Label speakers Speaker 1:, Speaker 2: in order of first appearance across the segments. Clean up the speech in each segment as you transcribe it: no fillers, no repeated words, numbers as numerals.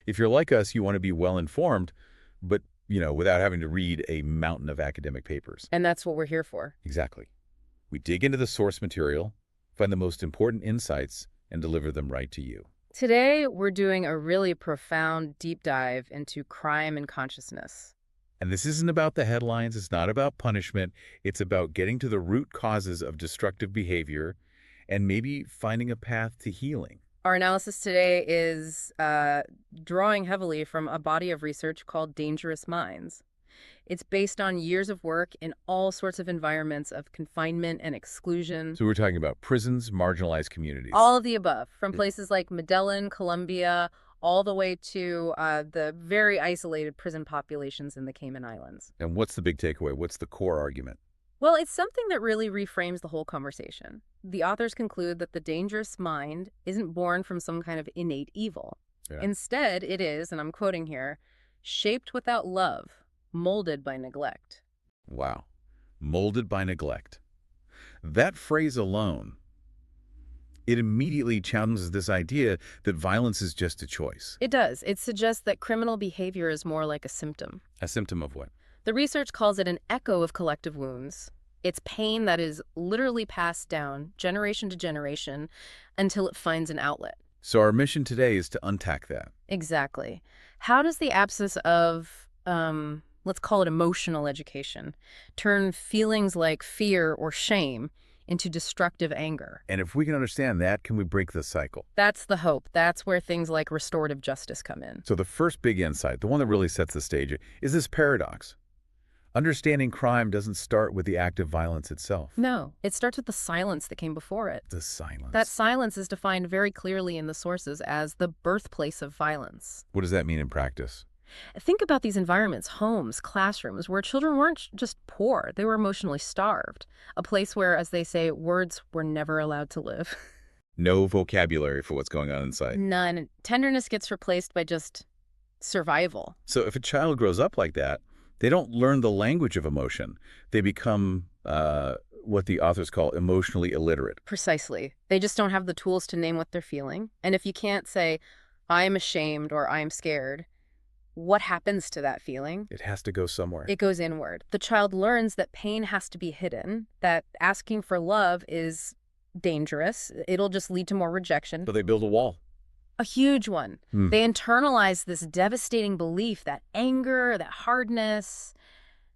Speaker 1: If you're like us, you want to be well-informed, but, without having to read a mountain of academic papers.
Speaker 2: And that's what we're here for.
Speaker 1: Exactly. We dig into the source material, find the most important insights, and deliver them right to you.
Speaker 2: Today, we're doing a really profound deep dive into crime and consciousness.
Speaker 1: And this isn't about the headlines. It's not about punishment. It's about getting to the root causes of destructive behavior and maybe finding a path to healing.
Speaker 2: Our analysis today is drawing heavily from a body of research called Dangerous Minds. It's based on years of work in all sorts of environments of confinement and exclusion.
Speaker 1: So we're talking about prisons, marginalized communities.
Speaker 2: All of the above, from places like Medellin, Colombia, all the way to the very isolated prison populations in the Cayman Islands.
Speaker 1: And what's the big takeaway? What's the core argument?
Speaker 2: Well, it's something that really reframes the whole conversation. The authors conclude that the dangerous mind isn't born from some kind of innate evil.
Speaker 1: Yeah.
Speaker 2: Instead, it is, and I'm quoting here, shaped without love, molded by neglect.
Speaker 1: Wow. Molded by neglect. That phrase alone, it immediately challenges this idea that violence is just a choice.
Speaker 2: It does. It suggests that criminal behavior is more like a symptom.
Speaker 1: A symptom of what?
Speaker 2: The research calls it an echo of collective wounds. It's pain that is literally passed down generation to generation until it finds an outlet.
Speaker 1: So our mission today is to unpack that.
Speaker 2: Exactly. How does the absence of, let's call it emotional education, turn feelings like fear or shame into destructive anger?
Speaker 1: And if we can understand that, can we break the cycle?
Speaker 2: That's the hope. That's where things like restorative justice come in.
Speaker 1: So the first big insight, the one that really sets the stage, is this paradox. Understanding crime doesn't start with the act of violence itself.
Speaker 2: No, it starts with the silence that came before it.
Speaker 1: The silence.
Speaker 2: That silence is defined very clearly in the sources as the birthplace of violence.
Speaker 1: What does that mean in practice?
Speaker 2: Think about these environments, homes, classrooms, where children weren't just poor, they were emotionally starved. A place where, as they say, words were never allowed to live.
Speaker 1: No vocabulary for what's going on inside.
Speaker 2: None. Tenderness gets replaced by just survival.
Speaker 1: So if a child grows up like that, they don't learn the language of emotion. They become what the authors call emotionally illiterate.
Speaker 2: Precisely. They just don't have the tools to name what they're feeling. And if you can't say, I'm ashamed or I'm scared, what happens to that feeling?
Speaker 1: It has to go somewhere.
Speaker 2: It goes inward. The child learns that pain has to be hidden, that asking for love is dangerous. It'll just lead to more rejection.
Speaker 1: So they build a wall.
Speaker 2: A huge one. They internalize this devastating belief that anger, that hardness,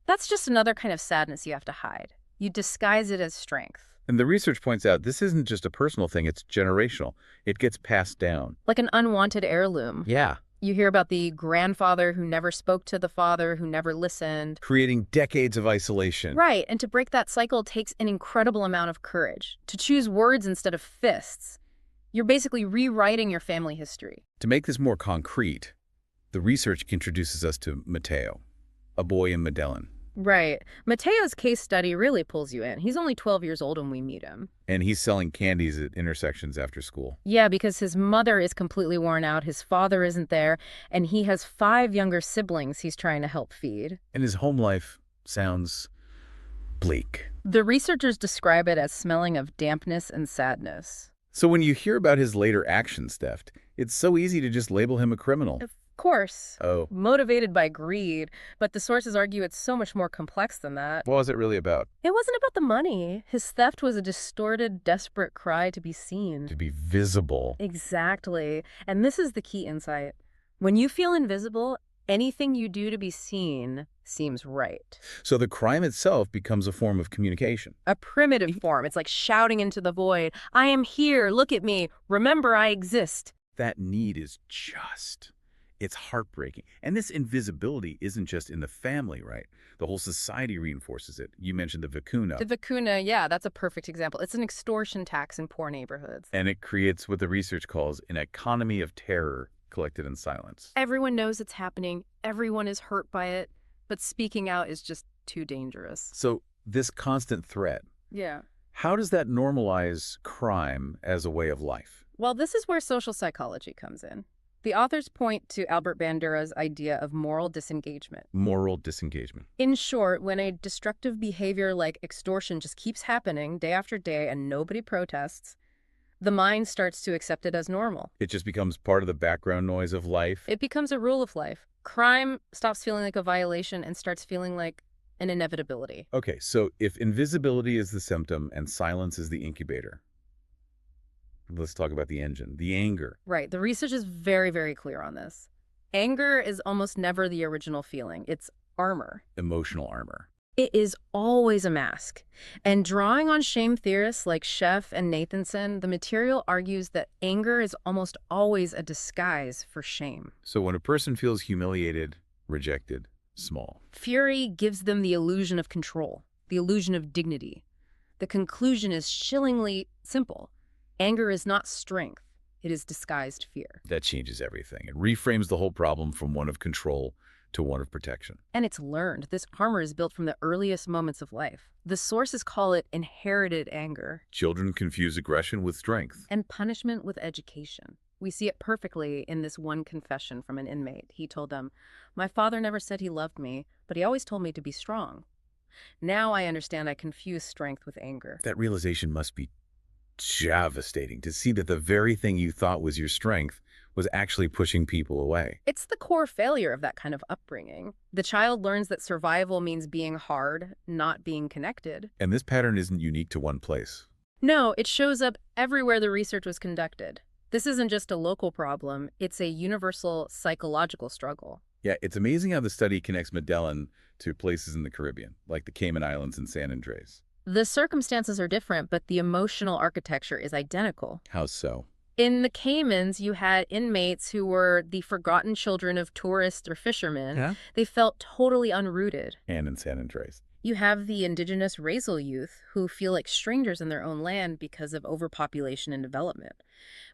Speaker 2: that's just another kind of sadness you have to hide. You disguise it as strength.
Speaker 1: And the research points out this isn't just a personal thing, it's generational. It gets passed down.
Speaker 2: Like an unwanted heirloom.
Speaker 1: Yeah.
Speaker 2: You hear about the grandfather who never spoke to the father, who never listened.
Speaker 1: Creating decades of isolation.
Speaker 2: Right, and to break that cycle takes an incredible amount of courage. To choose words instead of fists. You're basically rewriting your family history.
Speaker 1: To make this more concrete, the research introduces us to Mateo, a boy in Medellin.
Speaker 2: Right. Mateo's case study really pulls you in. He's only 12 years old when we meet him.
Speaker 1: And he's selling candies at intersections after school.
Speaker 2: Yeah, because his mother is completely worn out, his father isn't there, and he has 5 younger siblings he's trying to help feed.
Speaker 1: And his home life sounds bleak.
Speaker 2: The researchers describe it as smelling of dampness and sadness.
Speaker 1: So when you hear about his later actions theft, it's so easy to just label him a criminal.
Speaker 2: Of course.
Speaker 1: Oh.
Speaker 2: Motivated by greed, but the sources argue it's so much more complex than that.
Speaker 1: What was it really about?
Speaker 2: It wasn't about the money. His theft was a distorted, desperate cry to be seen.
Speaker 1: To be visible.
Speaker 2: Exactly. And this is the key insight. When you feel invisible, anything you do to be seen seems right.
Speaker 1: So the crime itself becomes a form of communication.
Speaker 2: A primitive form. It's like shouting into the void. I am here. Look at me. Remember, I exist.
Speaker 1: That need is it's heartbreaking. And this invisibility isn't just in the family, right? The whole society reinforces it. You mentioned the vicuna.
Speaker 2: The vicuna, yeah, that's a perfect example. It's an extortion tax in poor neighborhoods.
Speaker 1: And it creates what the research calls an economy of terror collected in silence.
Speaker 2: Everyone knows it's happening. Everyone is hurt by it. But speaking out is just too dangerous.
Speaker 1: So this constant threat.
Speaker 2: Yeah.
Speaker 1: How does that normalize crime as a way of life?
Speaker 2: Well, this is where social psychology comes in. The authors point to Albert Bandura's idea of moral disengagement.
Speaker 1: Moral disengagement.
Speaker 2: In short, when a destructive behavior like extortion just keeps happening day after day and nobody protests, The mind starts to accept it as normal.
Speaker 1: It just becomes part of the background noise of life.
Speaker 2: It becomes a rule of life. Crime stops feeling like a violation and starts feeling like an inevitability.
Speaker 1: Okay, so if invisibility is the symptom and silence is the incubator, let's talk about the engine, the anger.
Speaker 2: Right. The research is very, very clear on this. Anger is almost never the original feeling. It's armor.
Speaker 1: Emotional armor.
Speaker 2: It is always a mask. And drawing on shame theorists like Sheff and Nathanson, the material argues that anger is almost always a disguise for shame.
Speaker 1: So when a person feels humiliated, rejected, small.
Speaker 2: Fury gives them the illusion of control, the illusion of dignity. The conclusion is chillingly simple. Anger is not strength. It is disguised fear.
Speaker 1: That changes everything. It reframes the whole problem from one of control to one of protection.
Speaker 2: And it's learned. This armor is built from the earliest moments of life. The sources call it inherited anger.
Speaker 1: Children confuse aggression with strength.
Speaker 2: And punishment with education. We see it perfectly in this one confession from an inmate. He told them, "My father never said he loved me, but he always told me to be strong. Now I understand I confuse strength with anger."
Speaker 1: That realization must be devastating, to see that the very thing you thought was your strength was actually pushing people away.
Speaker 2: It's the core failure of that kind of upbringing. The child learns that survival means being hard, not being connected.
Speaker 1: And this pattern isn't unique to one place.
Speaker 2: No, it shows up everywhere the research was conducted. This isn't just a local problem, it's a universal psychological struggle.
Speaker 1: Yeah, it's amazing how the study connects Medellin to places in the Caribbean, like the Cayman Islands and San Andres.
Speaker 2: The circumstances are different, but the emotional architecture is identical.
Speaker 1: How so?
Speaker 2: In the Caymans, you had inmates who were the forgotten children of tourists or fishermen.
Speaker 1: Yeah.
Speaker 2: They felt totally unrooted.
Speaker 1: And in San Andres.
Speaker 2: You have the indigenous Razel youth who feel like strangers in their own land because of overpopulation and development.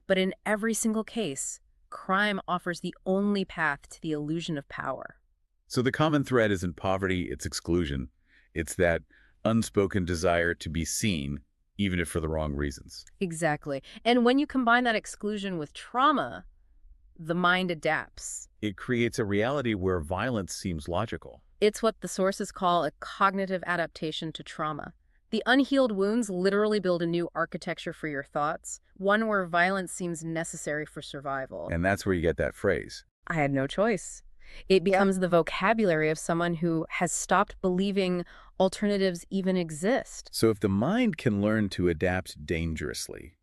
Speaker 2: But in every single case, crime offers the only path to the illusion of power.
Speaker 1: So the common thread isn't poverty, it's exclusion. It's that unspoken desire to be seen, even if for the wrong reasons.
Speaker 2: Exactly. And when you combine that exclusion with trauma, the mind adapts.
Speaker 1: It creates a reality where violence seems logical.
Speaker 2: It's what the sources call a cognitive adaptation to trauma. The unhealed wounds literally build a new architecture for your thoughts, one where violence seems necessary for survival.
Speaker 1: And that's where you get that phrase.
Speaker 2: I had no choice. It becomes the vocabulary of someone who has stopped believing alternatives even exist.
Speaker 1: So if the mind can learn to adapt dangerously,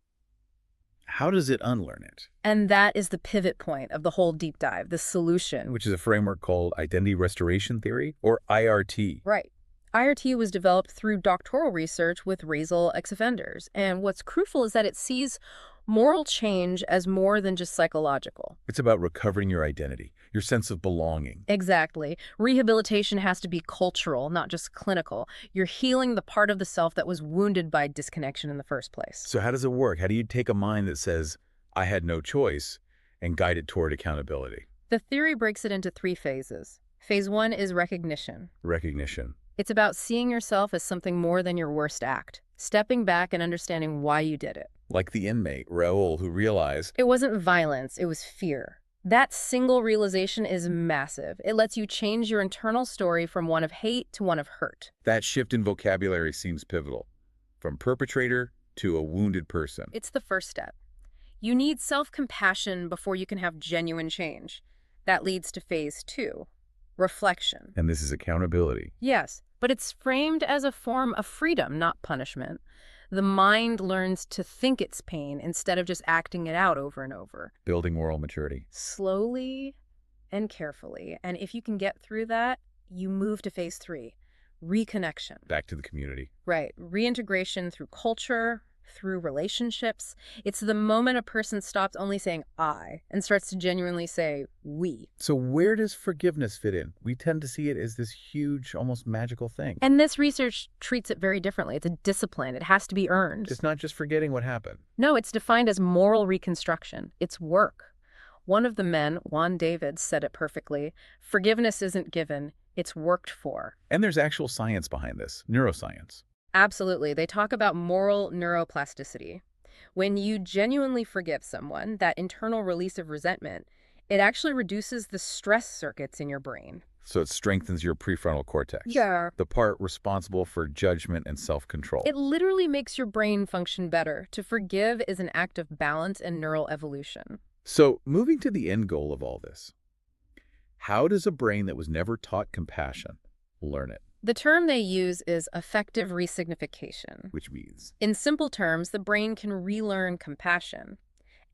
Speaker 1: how does it unlearn it?
Speaker 2: And that is the pivot point of the whole deep dive, the solution.
Speaker 1: Which is a framework called identity restoration theory, or IRT.
Speaker 2: Right. IRT was developed through doctoral research with Razel ex-offenders. And what's crucial is that it sees moral change as more than just psychological.
Speaker 1: It's about recovering your identity, your sense of belonging.
Speaker 2: Exactly. Rehabilitation has to be cultural, not just clinical. You're healing the part of the self that was wounded by disconnection in the first place.
Speaker 1: So how does it work? How do you take a mind that says, I had no choice, and guide it toward accountability?
Speaker 2: The theory breaks it into 3 phases. Phase 1 is recognition.
Speaker 1: Recognition.
Speaker 2: It's about seeing yourself as something more than your worst act, stepping back and understanding why you did it.
Speaker 1: Like the inmate, Raul, who realized
Speaker 2: It wasn't violence, it was fear. That single realization is massive. It lets you change your internal story from one of hate to one of hurt.
Speaker 1: that shift in vocabulary seems pivotal, from perpetrator to a wounded person.
Speaker 2: It's the first step. You need self-compassion before you can have genuine change. That leads to phase 2, reflection.
Speaker 1: And this is accountability.
Speaker 2: Yes, but it's framed as a form of freedom, not punishment. The mind learns to think its pain instead of just acting it out over and over.
Speaker 1: Building moral maturity.
Speaker 2: Slowly and carefully. And if you can get through that, you move to phase 3, reconnection.
Speaker 1: Back to the community.
Speaker 2: Right. Reintegration through culture, through relationships. It's the moment a person stops only saying I and starts to genuinely say we.
Speaker 1: So where does forgiveness fit in? We tend to see it as this huge, almost magical thing.
Speaker 2: And this research treats it very differently. It's a discipline. It has to be earned.
Speaker 1: It's not just forgetting what happened.
Speaker 2: No, it's defined as moral reconstruction. It's work. One of the men, Juan David, said it perfectly. Forgiveness isn't given, it's worked for.
Speaker 1: And there's actual science behind this, neuroscience.
Speaker 2: Absolutely. They talk about moral neuroplasticity. When you genuinely forgive someone, that internal release of resentment, it actually reduces the stress circuits in your brain.
Speaker 1: So it strengthens your prefrontal cortex,
Speaker 2: Yeah.
Speaker 1: the part responsible for judgment and self-control.
Speaker 2: It literally makes your brain function better. To forgive is an act of balance and neural evolution.
Speaker 1: So moving to the end goal of all this, how does a brain that was never taught compassion learn it?
Speaker 2: The term they use is affective resignification.
Speaker 1: Which means
Speaker 2: In simple terms, the brain can relearn compassion.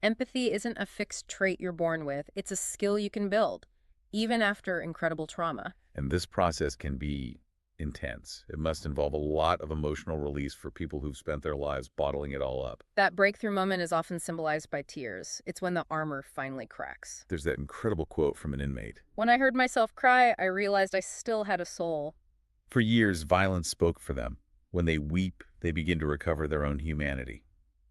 Speaker 2: Empathy isn't a fixed trait you're born with, it's a skill you can build, even after incredible trauma.
Speaker 1: and this process can be intense. It must involve a lot of emotional release for people who've spent their lives bottling it all up.
Speaker 2: That breakthrough moment is often symbolized by tears. It's when the armor finally cracks.
Speaker 1: There's that incredible quote from an inmate.
Speaker 2: When I heard myself cry, I realized I still had a soul.
Speaker 1: For years, violence spoke for them. When they weep, they begin to recover their own humanity.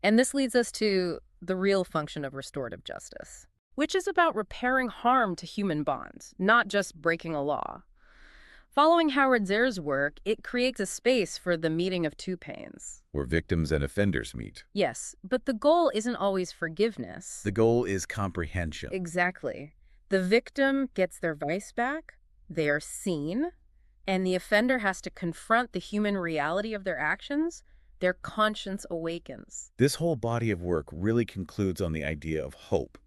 Speaker 2: And this leads us to the real function of restorative justice, which is about repairing harm to human bonds, not just breaking a law. Following Howard Zehr's work, it creates a space for the meeting of two pains.
Speaker 1: Where victims and offenders meet.
Speaker 2: Yes, but the goal isn't always forgiveness.
Speaker 1: The goal is comprehension.
Speaker 2: Exactly. The victim gets their voice back, they are seen, and the offender has to confront the human reality of their actions. Their conscience awakens.
Speaker 1: This whole body of work really concludes on the idea of hope,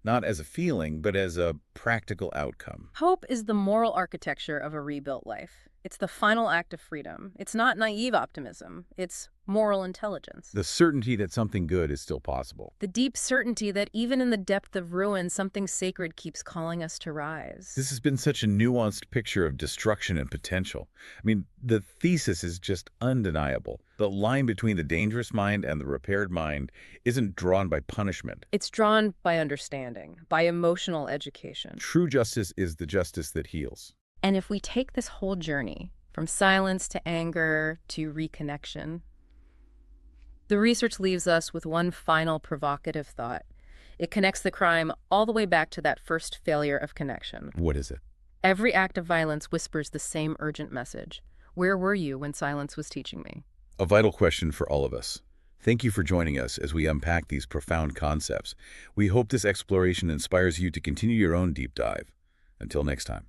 Speaker 1: not as a feeling, but as a practical outcome.
Speaker 2: Hope is the moral architecture of a rebuilt life. It's the final act of freedom. It's not naive optimism. It's moral intelligence.
Speaker 1: The certainty that something good is still possible.
Speaker 2: The deep certainty that even in the depth of ruin, something sacred keeps calling us to rise.
Speaker 1: This has been such a nuanced picture of destruction and potential. I mean, the thesis is just undeniable. The line between the dangerous mind and the repaired mind isn't drawn by punishment.
Speaker 2: It's drawn by understanding, by emotional education.
Speaker 1: True justice is the justice that heals.
Speaker 2: And if we take this whole journey, from silence to anger to reconnection, the research leaves us with one final provocative thought. It connects the crime all the way back to that first failure of connection.
Speaker 1: What is it?
Speaker 2: Every act of violence whispers the same urgent message. Where were you when silence was teaching me?
Speaker 1: A vital question for all of us. Thank you for joining us as we unpack these profound concepts. We hope this exploration inspires you to continue your own deep dive. Until next time.